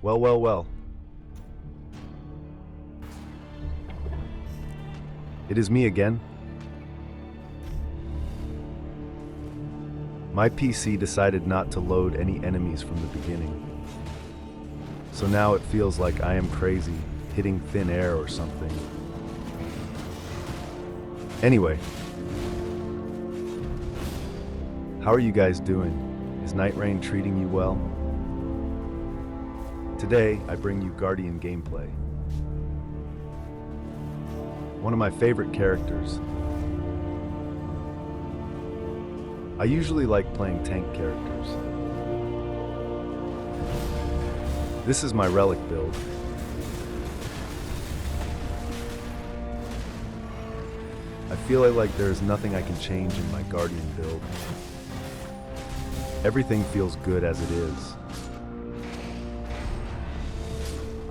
Well, well, well. It is me again. My PC decided not to load any enemies from the beginning. So now it feels like I am crazy, hitting thin air or something. Anyway. How are you guys doing? Is Nightreign treating you well? Today, I bring you Guardian gameplay. One of my favorite characters. I usually like playing tank characters. This is my relic build. I feel like there is nothing I can change in my Guardian build. Everything feels good as it is.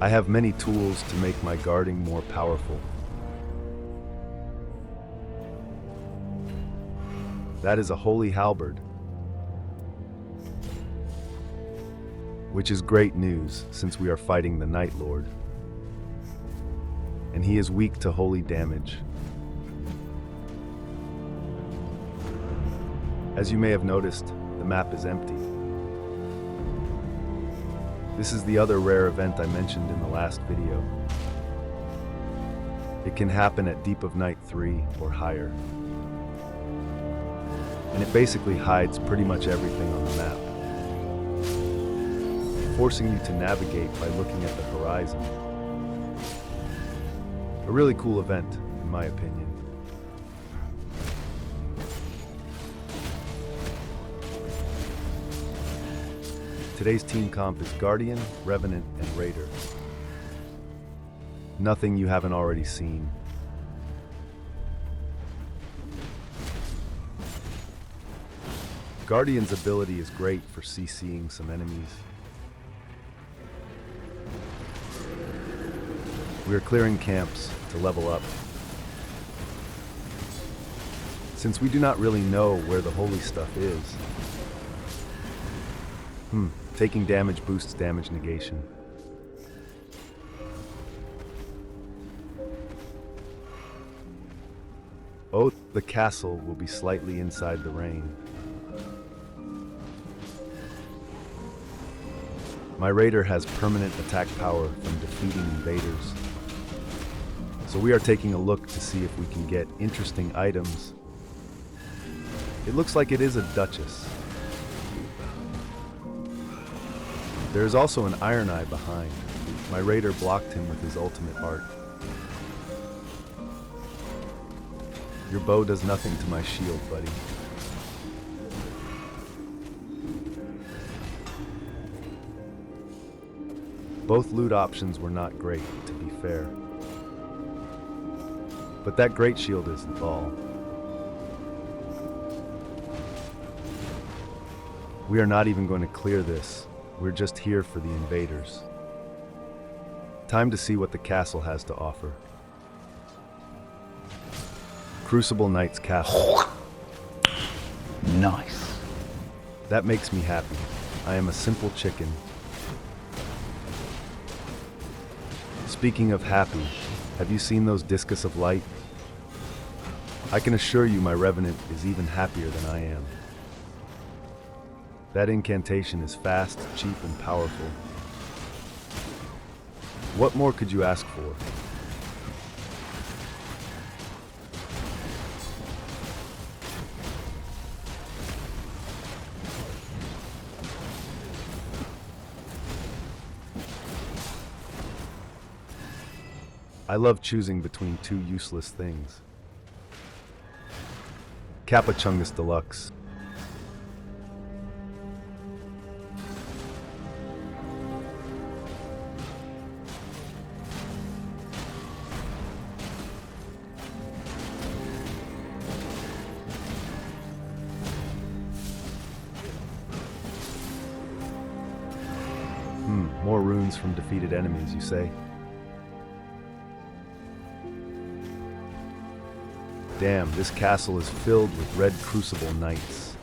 I have many tools to make my guarding more powerful. That is a holy halberd, which is great news since we are fighting the Nightlord, and he is weak to holy damage. As you may have noticed, the map is empty. This is the other rare event I mentioned in the last video. It can happen at Deep of Night 3 or higher. And it basically hides pretty much everything on the map, forcing you to navigate by looking at the horizon. A really cool event, in my opinion. Today's team comp is Guardian, Revenant, and Raider. Nothing you haven't already seen. Guardian's ability is great for CCing some enemies. We are clearing camps to level up. Since we do not really know where the holy stuff is. Taking damage boosts damage negation. Oh, the castle will be slightly inside the rain. My Raider has permanent attack power from defeating invaders. So we are taking a look to see if we can get interesting items. It looks like it is a Duchess. There is also an Iron Eye behind. My Raider blocked him with his ultimate art. Your bow does nothing to my shield, buddy. Both loot options were not great, to be fair. But that great shield isn't all. We are not even going to clear this. We're just here for the invaders. Time to see what the castle has to offer. Crucible Knight's Castle. Nice. That makes me happy. I am a simple chicken. Speaking of happy, have you seen those discus of light? I can assure you my Revenant is even happier than I am. That incantation is fast, cheap, and powerful. What more could you ask for? I love choosing between two useless things. Kappa-Chungus Deluxe. More runes from defeated enemies, you say? Damn, this castle is filled with red crucible knights.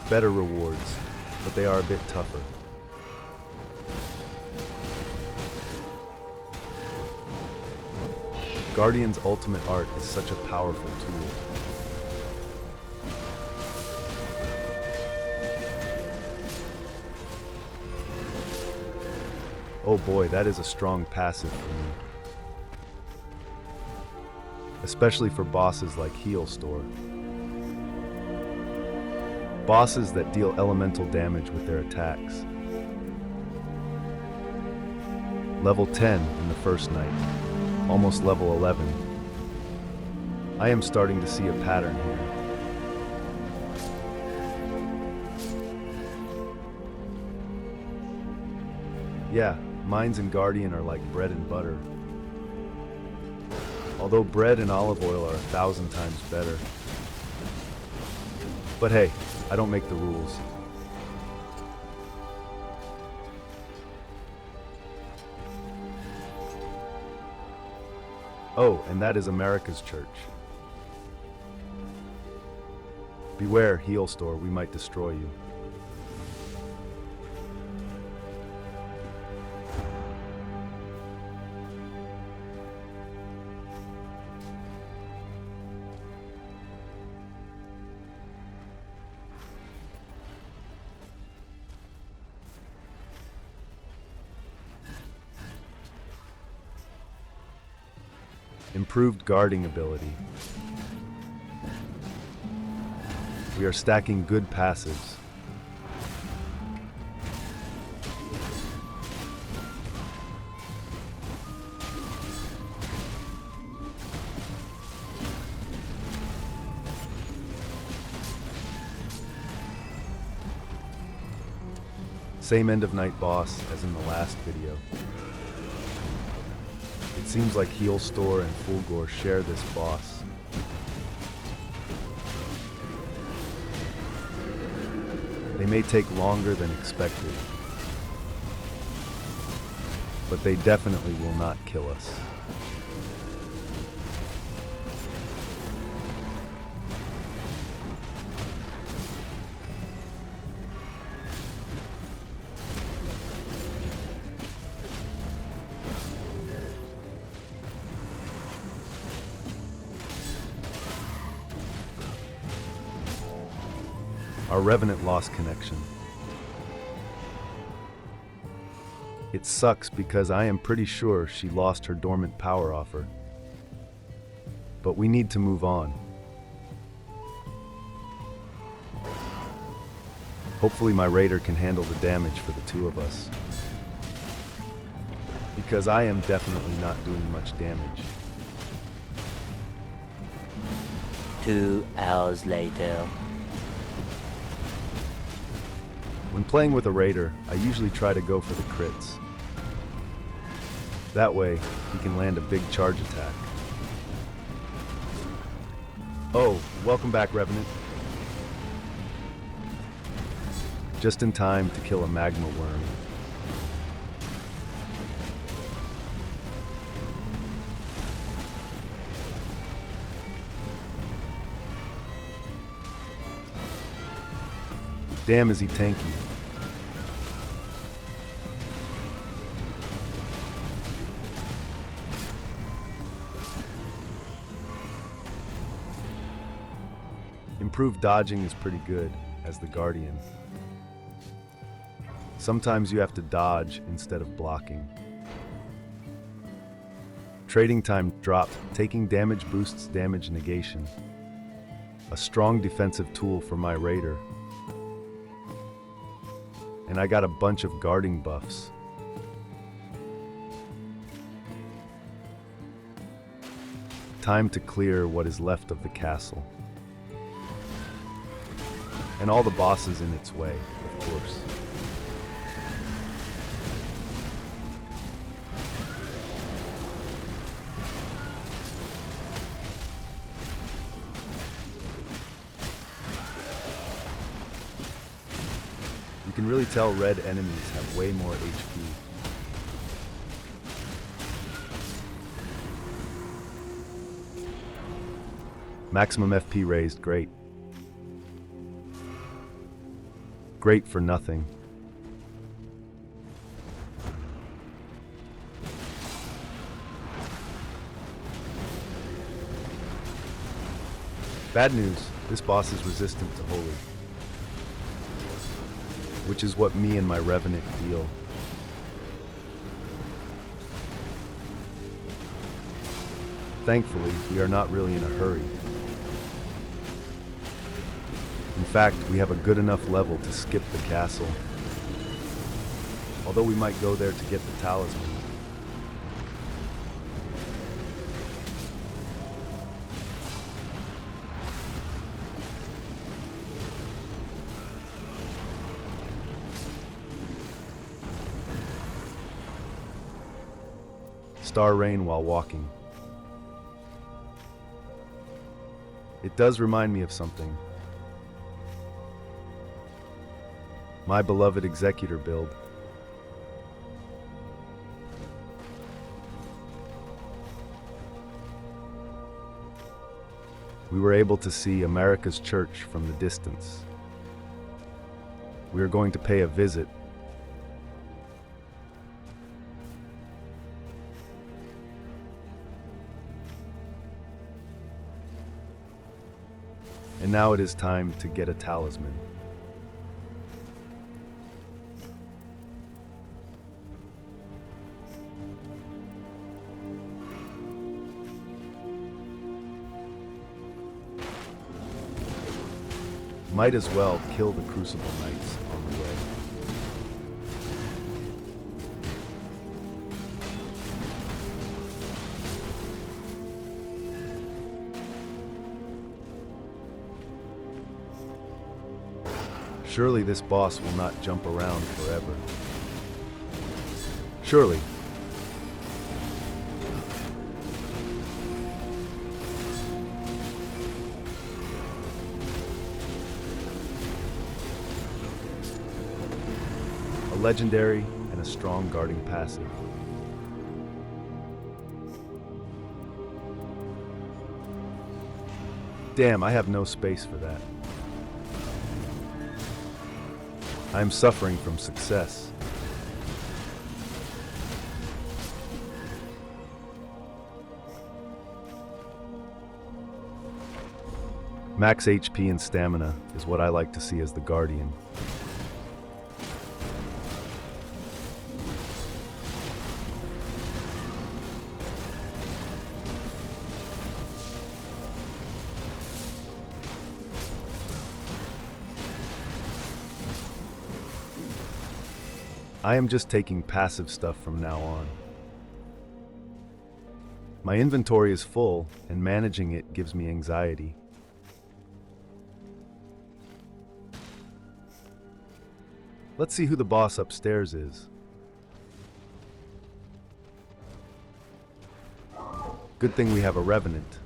Better rewards, but they are a bit tougher. Guardian's ultimate art is such a powerful tool. Oh boy, that is a strong passive for me. Especially for bosses like Heal Store. Bosses that deal elemental damage with their attacks. Level 10 in the first night, almost level 11. I am starting to see a pattern here. Yeah, Mines and Guardian are like bread and butter. Although bread and olive oil are 1,000 times better. But hey, I don't make the rules. Oh, and that is America's church. Beware, Heal Store, we might destroy you. Improved guarding ability. We are stacking good passives. Same end of night boss as in the last video. It seems like Heal Store and Fulgore share this boss. They may take longer than expected, but they definitely will not kill us. Our Revenant lost connection. It sucks because I am pretty sure she lost her dormant power offer. But we need to move on. Hopefully my raider can handle the damage for the two of us. Because I am definitely not doing much damage. 2 hours later. When playing with a raider, I usually try to go for the crits. That way, he can land a big charge attack. Oh, welcome back, Revenant. Just in time to kill a magma worm. Damn, is he tanky. Improved dodging is pretty good as the Guardian. Sometimes you have to dodge instead of blocking. Trading time dropped, taking damage boosts damage negation. A strong defensive tool for my raider. And I got a bunch of guarding buffs. Time to clear what is left of the castle. And all the bosses in its way, of course. You can really tell red enemies have way more HP. Maximum FP raised, great. Great for nothing. Bad news, this boss is resistant to holy, which is what me and my revenant feel. Thankfully, we are not really in a hurry. In fact, we have a good enough level to skip the castle. Although we might go there to get the talisman. Star rain while walking. It does remind me of something. My beloved Executor build. We were able to see America's church from the distance. We are going to pay a visit. And now it is time to get a talisman. Might as well kill the Crucible Knights on the way. Surely this boss will not jump around forever. Surely. A legendary and a strong guarding passive. Damn, I have no space for that. I am suffering from success. Max HP and stamina is what I like to see as the Guardian. I am just taking passive stuff from now on. My inventory is full, and managing it gives me anxiety. Let's see who the boss upstairs is. Good thing we have a revenant.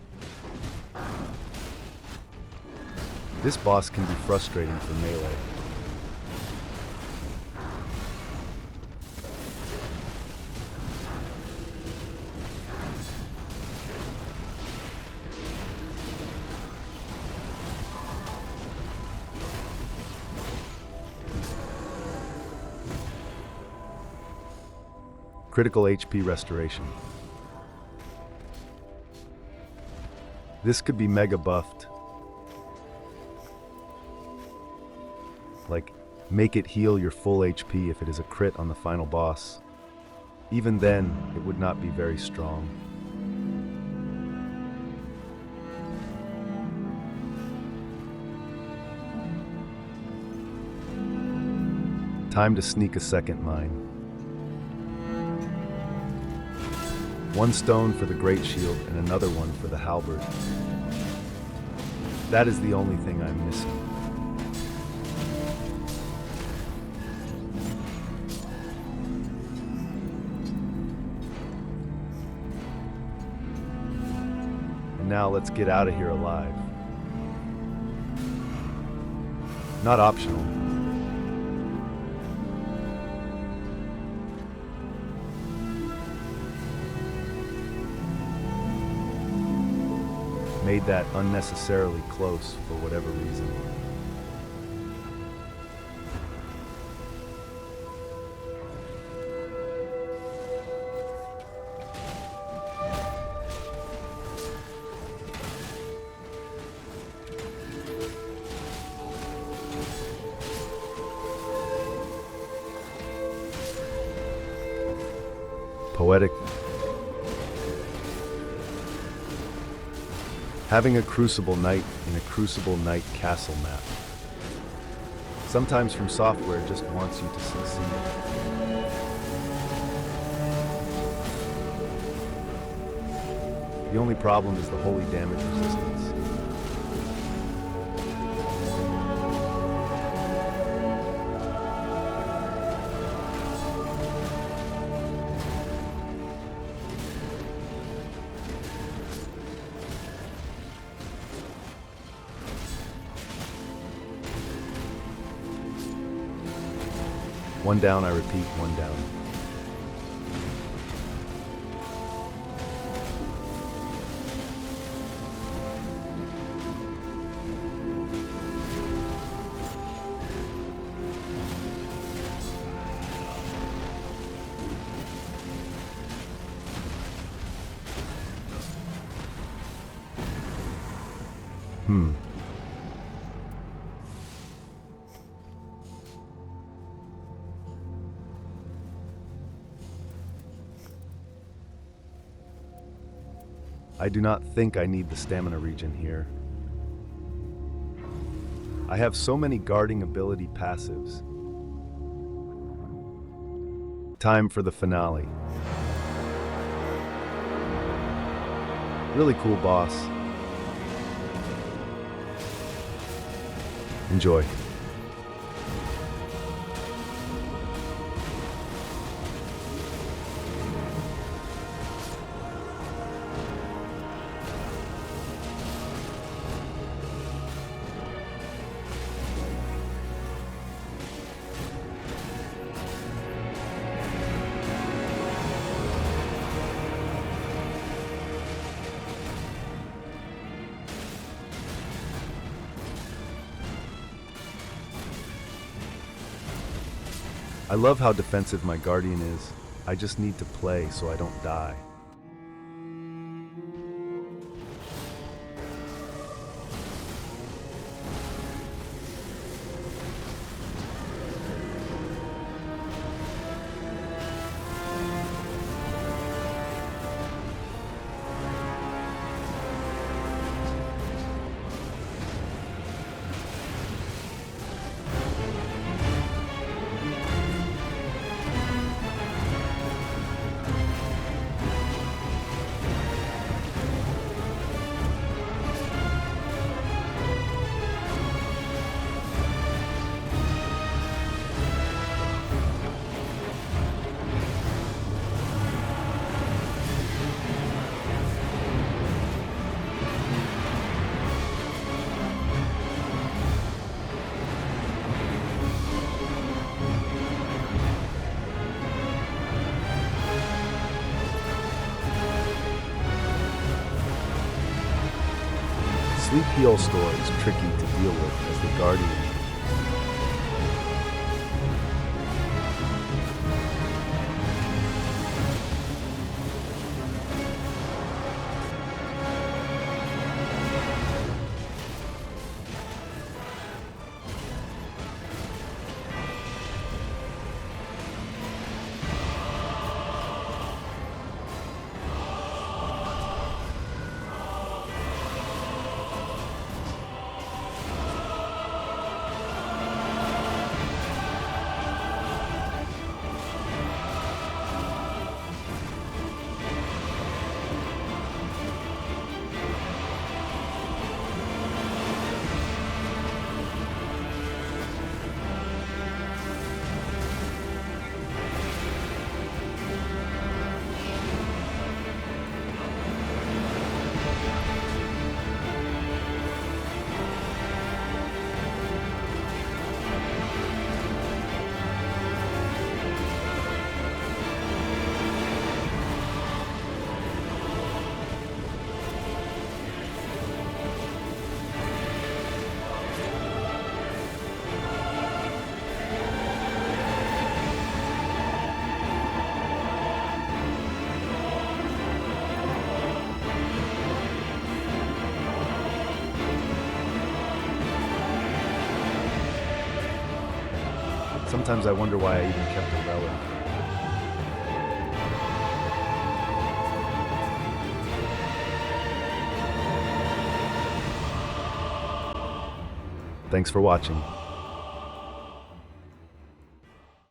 This boss can be frustrating for melee. Critical HP restoration. This could be mega buffed. Like, make it heal your full HP if it is a crit on the final boss. Even then, it would not be very strong. Time to sneak a second mine. One stone for the Great Shield and another one for the halberd. That is the only thing I'm missing. And now let's get out of here alive. Not optional. Made that unnecessarily close for whatever reason. Poetic. Having a Crucible Knight in a Crucible Knight castle map. Sometimes From Software just wants you to succeed. The only problem is the holy damage resistance. One down, I repeat, one down. I do not think I need the stamina regen here. I have so many guarding ability passives. Time for the finale. Really cool boss. Enjoy. I love how defensive my Guardian is. I just need to play so I don't die. Sleep Heal Store is tricky to deal with as the Guardian. Sometimes I wonder why I even kept a relic. Thanks for watching.